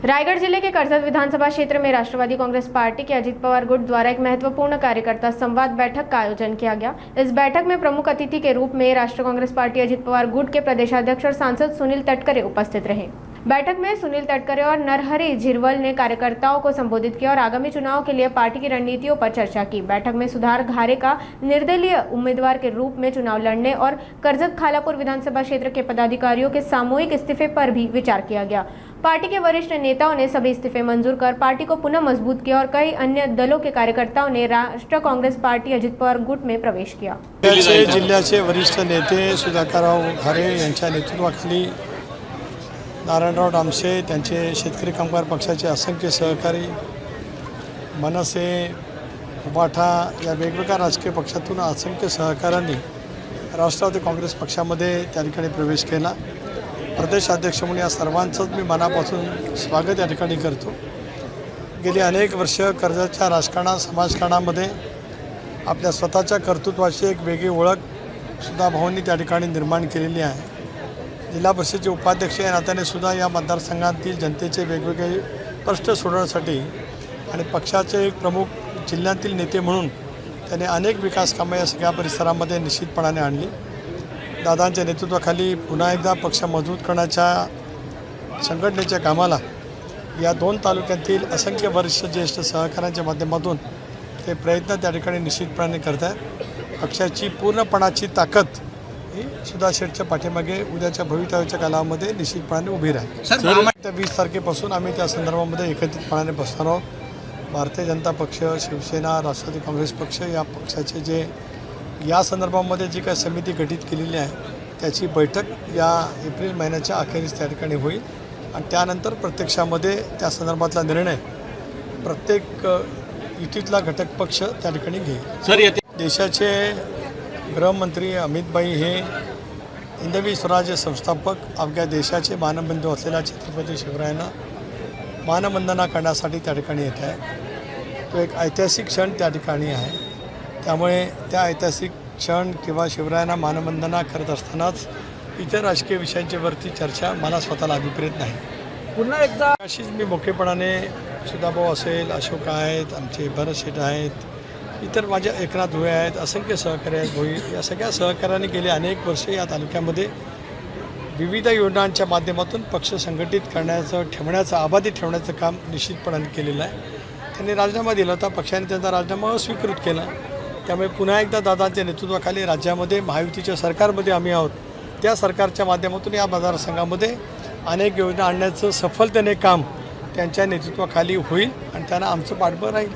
रायगढ़ जिले के करसद विधानसभा क्षेत्र में राष्ट्रवादी कांग्रेस पार्टी के अजित पवार गुट द्वारा एक महत्वपूर्ण कार्यकर्ता संवाद बैठक का आयोजन किया गया। इस बैठक में प्रमुख अतिथि के रूप में राष्ट्रीय कांग्रेस पार्टी अजित पवार गुट के प्रदेशाध्यक्ष और सांसद सुनील तटकरे उपस्थित रहे। बैठक में सुनील तटकरे और नरहरि झिरवल ने कार्यकर्ताओं को संबोधित किया और आगामी चुनाव के लिए पार्टी की रणनीतियों पर चर्चा की। बैठक में सुधार घारे का निर्दलीय उम्मीदवार के रूप में चुनाव लड़ने और करजत खालापुर विधानसभा क्षेत्र के पदाधिकारियों के सामूहिक इस्तीफे पर भी विचार किया गया। पार्टी के वरिष्ठ नेताओं ने सभी इस्तीफे मंजूर कर पार्टी को पुनः मजबूत किया और कई अन्य दलों के कार्यकर्ताओं ने राष्ट्रीय कांग्रेस पार्टी अजित पवार गुट में प्रवेश किया। जिल्ह्याचे वरिष्ठ नेते सुधाकरराव घारे यांच्या नेतृत्वाखाली नारायणराव डामसे, त्यांचे शेतकरी कामगार पक्षाचे असंख्य सहकारी, मनसे, उबाठा या वेगवेगळ्या राजकीय पक्षातून असंख्य सहकाऱ्यांनी राष्ट्रवादी काँग्रेस पक्षामध्ये त्या ठिकाणी प्रवेश केला। प्रदेश अध्यक्ष म्हणून या सर्वांचंच मी मनापासून स्वागत या ठिकाणी करतो। गेली अनेक वर्ष कर्जतच्या राजकारणात, समाजकारणामध्ये आपल्या स्वतःच्या कर्तृत्वाची एक वेगळी ओळख सुद्धा भाऊंनी त्या ठिकाणी निर्माण केलेली आहे। जिल्हा परिषदेचे उपाध्यक्ष या नात्याने सुद्धा या मतदारसंघातील जनतेचे वेगवेगळे प्रश्न सोडवण्यासाठी आणि पक्षाचे एक प्रमुख जिल्ह्यातील नेते म्हणून त्याने अनेक विकास कामे या सगळ्या परिसरामध्ये निश्चितपणाने आणली। दादांच्या नेतृत्वाखाली पुन्हा एकदा पक्ष मजबूत करण्याच्या संघटनेच्या कामाला या दोन तालुक्यातील असंख्य वरिष्ठ ज्येष्ठ सहकाऱ्यांच्या माध्यमातून ते प्रयत्न त्या ठिकाणी निश्चितपणाने करत आहेत। पक्षाची पूर्णपणाची ताकद ही सुधा शेठच्या पाठीमागे उद्याच्या भवितव्याच्या कालामध्ये निश्चितपणाने उभी राहील। त्या 20 तारखेपासून आम्ही त्या संदर्भामध्ये एकत्रितपणाने बसणार आहोत। भारतीय जनता पक्ष, शिवसेना, राष्ट्रवादी काँग्रेस पक्ष या पक्षाचे जे या संदर्भामध्ये जी काही समिती गठीत केलेली आहे त्याची बैठक या एप्रिल महिन्याच्या अखेरीस त्या ठिकाणी होईल आणि त्यानंतर प्रत्यक्षामध्ये त्या संदर्भातला निर्णय प्रत्येक युतीतला घटक पक्ष त्या ठिकाणी घेईल। देशाचे गृहमंत्री अमित भाई हे हिंदवी स्वराज्य संस्थापक अवघ्या देशाचे मानबंधू असलेल्या छत्रपती शिवरायांना मानवंदना करण्यासाठी त्या ठिकाणी येत आहे। तो एक ऐतिहासिक क्षण त्या ठिकाणी आहे। त्यामुळे त्या ऐतिहासिक क्षण किंवा शिवरायांना मानवंदना करत असतानाच इतर राजकीय विषयांच्यावरती चर्चा मला स्वतःला अभिप्रेत नाही। पुन्हा एकदा अशीच मी मोठेपणाने सुधाभाऊ असेल, अशोक आहेत, आमचे भरत शेठ आहेत, इतर माझ्या एकनाथ धुळे आहेत, असंख्य सहकारी आहेत, भोई या सगळ्या सहकाऱ्यांनी गेले अनेक वर्ष या तालुक्यामध्ये विविध योजनांच्या माध्यमातून पक्ष संघटित करण्याचं, ठेवण्याचं, अबाधित ठेवण्याचं काम निश्चितपणाने केलेलं आहे। त्यांनी राजीनामा दिला होता, पक्षाने त्यांचा राजीनामा अस्वीकृत केला। त्यामुळे पुन्हा एकदा दादांच्या नेतृत्वाखाली राज्यामध्ये महायुतीच्या सरकारमध्ये आम्ही आहोत। त्या सरकारच्या माध्यमातून या मतदारसंघामध्ये अनेक योजना आणण्याचं सफलतेने काम त्यांच्या नेतृत्वाखाली होईल आणि त्यांना आमचं पाठबळ राहील।